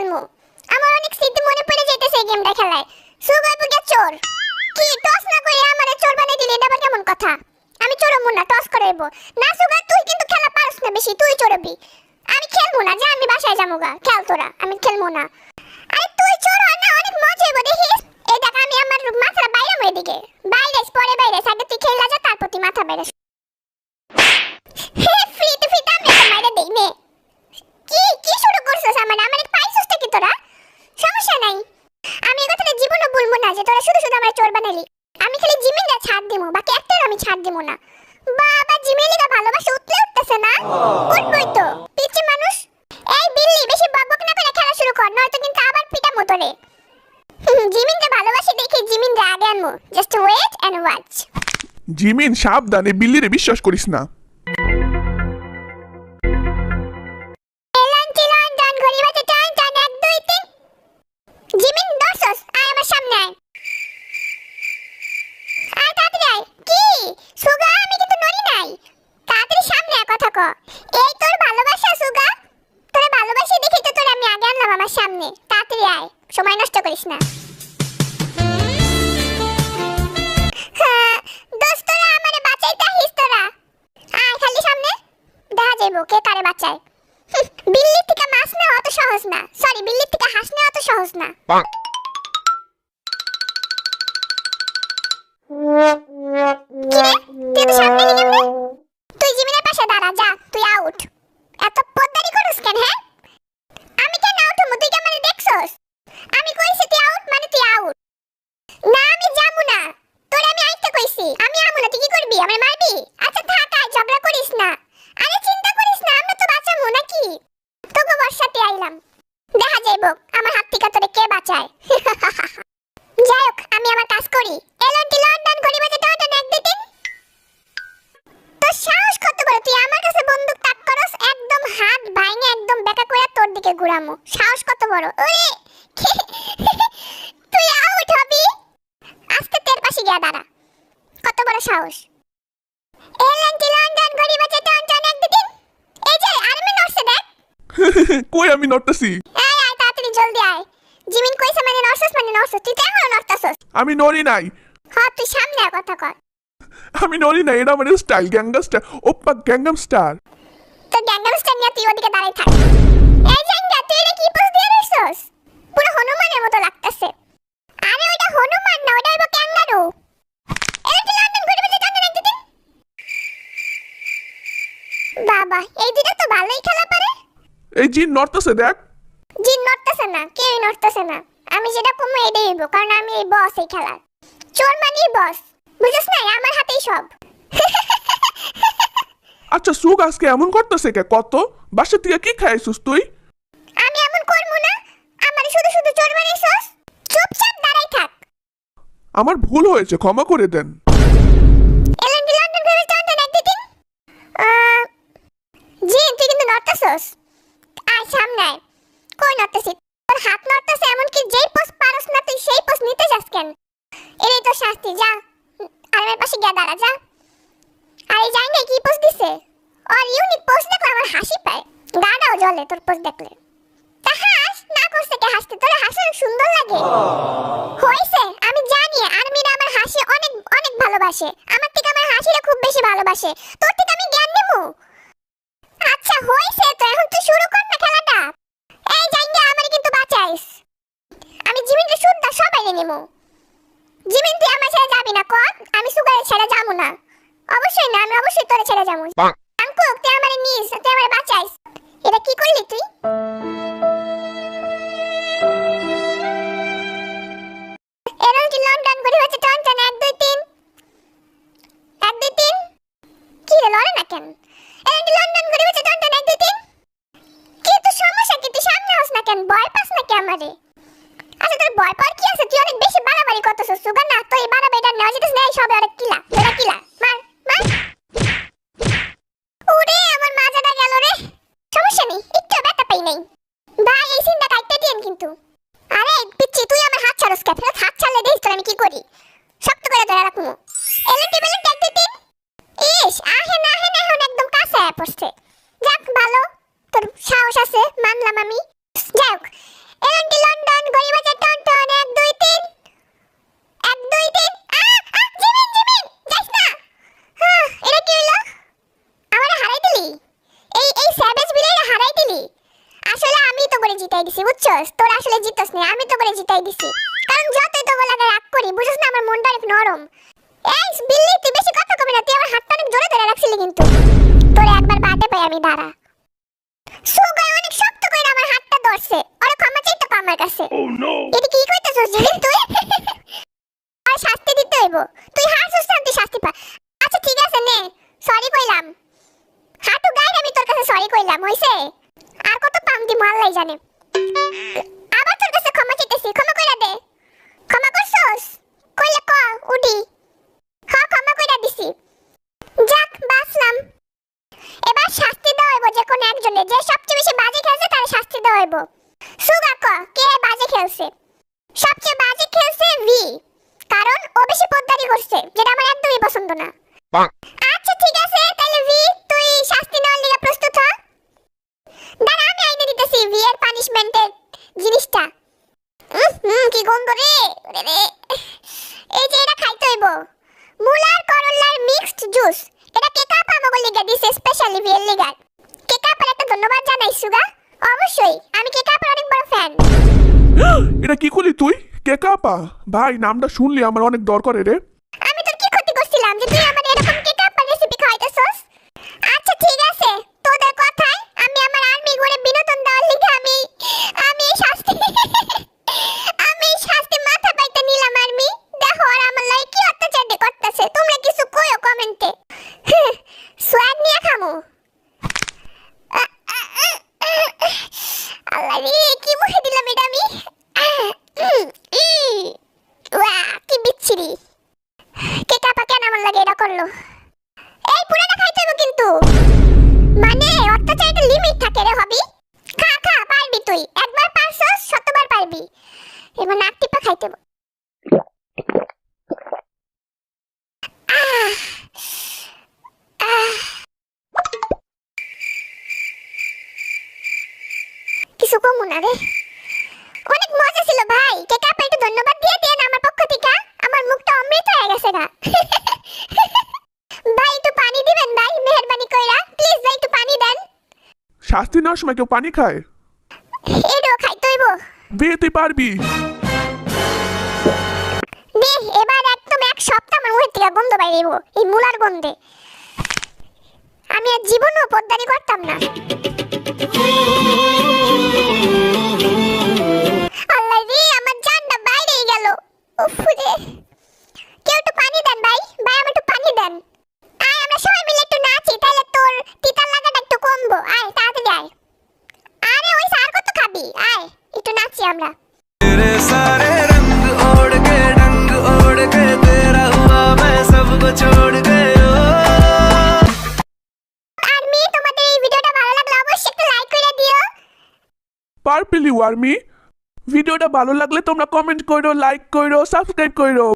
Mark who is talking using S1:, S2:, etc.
S1: খেলমু। আমার অনেক স্মৃতি মনে পড়ে যাইতেছে এই গেমটা খেলায়। সুগা বুগা চোর। কি টস না করে আমারে চোর বানাই দিলি, এটা আবার কেমন কথা? আমি চোরমু না, টস করাইবো। না সুগা, তুই কিন্তু খেলা পারছ না বেশি, তুই চোরবি। আমি খেলমু না, যা আমি বাসায় যামুগা। খেল তোরা, আমি খেলমু না। আরে তুই চোর হয় না, অনেক মজা হইব দেখিস। এই দেখ আমি আমার মাথার বাইরে মই দিকে। বাইরে পরে বাইরে আগে তুই খেলা যা, তারপর তুই মাথা বাইরে। হে ফ্রিতে ফ্রিতে আমি তো মাইরা দেই নে। কি কি শুরু করছস আমার? আমার পাইছস কি তোরা? সমস্যা নাই। আমি এই কথাটা জীবনে বলবো না যে তোরা শুধু শুধু আমার চোর বানাইলি। আমি খালি জিমিনটা ছাড় দিমু, বাকি একটার আমি ছাড় দিমু না। বাবা জিমিলিকা ভালোবাসা উঠলে উঠতেছে না? উঠবই তো, পিচ্চি মানুষ। এই বিল্লি বেশি বকবক না করে খেলা শুরু কর, নয়তো কিন্তু আবার পিটামু তোরে। জিমিনকে ভালোবাসি দেখে জিমিনকে আগে আনমু। Just wait and watch.
S2: Jimin সাবধানে, বিল্লিরে বিশ্বাস করিস না।
S1: এলান চিলান ডান ঘড়ি বাজে টান টান 1 2 3। জিমিন দর্শস আয় আমার সামনে আয়। আয় তাড়াতাড়ি আয়। কি সুগা, আমি কিন্তু নড়ি নাই। তাড়াতাড়ি সামনে আয়, কথা ক। এই তোর ভালোবাসা সুগা, তোরে ভালোবাসি দেখি তো তোরে আমি আগে আনলাম আমার সামনে। তাড়াতাড়ি আয়, সময় নষ্ট করিস না। হ্যাঁ দোস্তরা, আমারে বাঁচাইতে আহিস তোরা। আয় খালি সামনে, দেখা যাইবো কে কারে বাঁচায়। বিল্লি থেকে মাছ নেওয়া অত সহজ না, সরি বিল্লি থেকে হাঁস নেওয়া অত সহজ না। কিরে তুই তো সামনে এলি কেমনে? তুই জিমিনের পাশে দাঁড়া, যা তুই আউট। এত পদ্দারি করস কেন? হ্যাঁ আমি কেন আউট হবো? তুই কি আমারে দেখছস? আমি কইছি তুই আউট মানে তুই আউট। না আমি যাবো না, তোরে আমি আইতে কইছি। আমি আমু না, তুই কি করবি? আমারে মারবি? আচ্ছা থাক, আয় ঝগড়া করিস না। আরে চিন্তা করিস না, আমরা তো বাঁচামু নাকি। তোকে বর্ষাতে আইলাম, দেখা যাইবো আমার হাত থেকে তোরে কে বাঁচায়। যাই হোক আমি আমার কাজ করি। এলটি লন্ডন ঘড়ি বাজে টান টান 1 2 3। তোর সাহস কত বড়, তুই আমার কাছে বন্দুক তাক করস? একদম হাত ভাঙে একদম বেকা করে তোর দিকে ঘুরামু। সাহস কত বড়? ওরে তুই আউট হবি। আজকে তোর পাশে গিয়া দাঁড়া, কত বড় সাহস। এলটি লন্ডন ঘড়ি বাজে টান টান 1 2 3। এই যে আর্মি নড়ছে দেখ।
S2: কই আমি নড়তাছি?
S1: আয় আয় তাড়াতাড়ি জলদি আয়। জিমিন কইছে মানে নড়ছস, মানে নড়ছস। তুই তো এখনো নড়তাছস।
S2: আমি নড়ি নাই।
S1: হ্যাঁ তুই সামনে আয়, কথা কর।
S2: আমি নড়ি নাই, এটা আমার style, Gangnam star. Oppa Gangnam star.
S1: তো গ্যাঙ্গাম স্টাইল নিয়ে তুই ওদিকে দাঁড়াই থাক। এই জাঙ্গা তুই এটা কি পোজ দিয়ে রইছস? পুরো হনুমানের মতো লাগতেছে। আরে ওটা হনুমান না, ওটা হইবো ক্যাঙ্গারু। এই যে লন্ডন ঘুরে বেড়ে জানেন একদিন। বাবা এই দুটো তো ভালোই খেলা পারে।
S2: এই জিন নড়তাছে দেখ।
S1: জিন নড়তেছে না, কেউই নড়তেছে না। আমি যেটা কমু এটাই হইব, কারণ আমি এই বস এই খেলার। চোর মানেই বস, বুঝছ না? আমার হাতেই সব।
S2: আচ্ছা সুগ আজকে এমন করতেছে কে? কত বাসা থেকে কি খাইছিস তুই?
S1: আমি এমন করবো না, আমারে শুধু শুধু চোর বানাইছস। চুপচাপ দাঁড়াই থাক।
S2: আমার ভুল হয়েছে, ক্ষমা করে দেন।
S1: এলএনডি লন্ডন ঘুরে টান টান 1 2 3। জিন তুই কিন্তু নড়তেছস। আয় সামনে আয়। কই নড়তেছিস? তোর হাত নড়তেছে, এমন কি যেই পোজ পারস না তুই সেই পোজ নিতে যাস কেন? এটাই তো শাস্তি, যা আর্মের পাশে গিয়া দাঁড়া যা। আরে জাঙ্গা কি পোজ দিছে? আর ইউনিক পোজ দেখলে আমার হাসি পায়, গাটাও জ্বলে তোর পোজ দেখলে। তা হাস না, করছে কে হাসতে? তোর হাসি সুন্দর লাগে হইছে। আমি জানি আর্মিরা আমার হাসি অনেক অনেক ভালোবাসে, আমার থেকে আমার হাসিটা খুব বেশি ভালোবাসে। তোর থেকে আমি জ্ঞান নেবো? আচ্ছা হইছে তো, এখন তুই শুরু কর না খেলাটা। এই জাঙ্গা আমারে কিন্তু বাঁচাইস। আমি জিমিনকে শুদ্ধা সবাইরে নেবো। জিমিন তুই আমার ছেড়ে যাবি না কর? আমি সুগারে ছেড়ে যাবো না। অবশ্যই না, আমি অবশ্যই তোরে ছেড়ে যাবো। আঙ্কুক তুই আমারে নিস, তুই আমারে বাঁচাইস। এটা কি করলি তুই? এলএনটি লন্ডন ঘড়ি বাজে টান টান 1 2 3। 1 2 3। কি রে লড়ে না কেন? এলএনটি লন্ডন ঘড়ি বাজে টান টান 1 2 3। কি তোর সমস্যা কি? তুই সামনে আস না কেন? ভয় পাস নাকি আমারে? আচ্ছা তোর ভয় পাওয়ার কি আছে? তুই অনেক বেশি বাড়াবাড়ি করতেছস সুগা। না তো এই বাড়াবাড়িটা নেওয়া যেতেছ না, এই সবে অনেক কিলা। তোরা কিলা মার মার। ওরে আমার মাজাটা গেল রে। সমস্যা নেই, একটু ব্যথা পাই নাই ভাই। এই সিনটা কাটতে দিন কিন্তু। আরে পিচ্চি তুই আমার হাত ছাড়স কে? ফেরত হাত ছাড়লে দেখিস তোর আমি কি করি। শক্ত করে ধরে রাখমু। L&T balloon 1 2 3। ইস আহে না এখন একদম কাছে পড়ছে। যাক ভালো, তোর সাহস আছে মানলাম আমি। যাক টোয়েন্টি লন্ডন গড়িবাজার টনটন 1 2 3 1 2 3 জিমিন জিমিন যাস না। এটা কি হইলো? আমারে হারাই দিলি। এই স্যাভেজ বিলের হারাই দিলি। আসলে আমি তো করে জিতাই দিছি বুঝছস, তোর আসলে জিতছস না, আমি তো করে জিতাই দিছি। কারণ যতই তো বলা রাগ করি বুঝছস না, আমার মনটা অনেক নরম। এই বিল্লি তুই বেশি কথা কবি না, তুই আমার হাতটা অনেক জোরে ধরে রাখছিলি কিন্তু। তোরে একবার বাদে পাই আমি, দাঁড়া। সুগার অনেক শক্ত করে আমার হাতটা ধরছে, ওরে ক্ষমা চাইতে কো আমার কাছে। এটা কি কইতাছস জিলিন তুই? আর শাস্তি দিতে হইব, তুই হাসছস না, তুই শাস্তি পা। আচ্ছা ঠিক আছে নে, সরি কইলাম। হাঁটু গাইর আমি তোর কাছে সরি কইলাম, হইছে? আর কত পাম দি আল্লাহই জানে। আবার তোর কাছে ক্ষমা চাইতেছি, ক্ষমা কইরা দে। ক্ষমা করছস? কইলে ক উডি। হ্যাঁ ক্ষমা কইরা দিছি। যাক বাসলাম। এবার শাস্তি দেওয়া হইব যে কোন একজনের, যে সবচেয়ে বেশি বাজে খেলছে তার শাস্তি দেওয়া হইব। সুগা ক কে বাজে খেলছে? সবচেয়ে বাজে খেলছে ভি, কারণ ও বেশি পোদ্দারি করছে, যেটা আমার একদমই পছন্দ না। আচ্ছা ঠিক আছে, তাহলে ভি তুই শাস্তি নেওয়ার লিগে প্রস্তুত হ। দাঁড়া আমি আইনে দিতেছি ভি এর পানিশমেন্টের জিনিসটা। কি গন্ধ রে রে। এই যে এটা খাইতে হইব, মুলার করলার মিক্সড জুস। এটা কেকাপ আমাগো লিগা দিছে স্পেশালি ভি এর লিগা। কেকাপের একটা ধন্যবাদ জানাই সুগা। অবশ্যই আমি কেকাপের অনেক বড় ফ্যান।
S2: এটা কি করলি তুই? কেকাপা ভাই, নামটা শুনলি আমার অনেক ডর করে রে।
S1: আমি তোর কি ক্ষতি করছিলাম যে তুই আমার এরকম কেকাপের রেসিপি খাওয়াইতেছস? আচ্ছা ঠিক আছে, তোদের কথায় আমি আমার আর্মি ঘরে বিনোদন দেওয়ার লিগে আমি শাস্তি মাথা পাইতে নিলাম। আর্মি দেখো আর আমার লাই কি অত্যাচার করতেছে, তোমরা কিছু কইও কমেন্টে। সোয়াগ নিয়ে খামু। আল্লাহ রে কি মুখে দিলাম এটা আমি। কি বিচ্ছিরি। কেকাপা কেন আমার লাগে এটা করলো? এই পুরাটা খাইতে হবে কিন্তু, মানে অত্যাচার একটা লিমিট থাকে রে হবি। খা খা, পারবি তুই, একবার পারছস শতবার পারবি। এবার নাক টিপা খাইতে হবে। কিছু কমু না রে, অনেক মজা ছিল ভাই। কেকাপা একটু ধন্যবাদ দিয়ে দেন আমার পক্ষ থেকে, আমার মুখটা অমৃত হয়ে গেছে গা। ভাই একটু পানি দিবেন ভাই, মেহেরবানি কইরা প্লিজ ভাই একটু পানি দেন।
S2: শাস্তি নেওয়ার সময় কেউ পানি খায়?
S1: এডো খাইতে হইব।
S2: বে তুই পারবি।
S1: নে এবার একদম এক সপ্তাহ আমার মুখের থেকে গন্ধ বাইরেইব, এই মুলার গন্ধে। আমি আর জীবনও পোদ্দারি করতাম না। আল্লাহ রে আমার জানটা বাইরেই গেল। উফ রে, কেউ একটু পানি দেন ভাই, ভাই আমার একটু পানি দেন। আয় আমরা সবাই মিলে একটু নাচি, তাহলে তোর তিতার লাগাটা একটু কমবো। আয় তাড়াতাড়ি আয়। আরে ওই স্যার কত খাবি, আয় একটু নাচি আমরা।
S3: तेरे सारे रंग ओढ़ के डंग ओढ़ के तेरा हुआ मैं सबको छोड़ के
S1: আর্মি তোমাদের এই ভিডিওটা ভালো লাগলে অবশ্যই একটা লাইক করে দিও।
S2: পারপিলি আর্মি, ভিডিওটা ভালো লাগলে তোমরা কমেন্ট করো, লাইক করো, সাবস্ক্রাইব করো।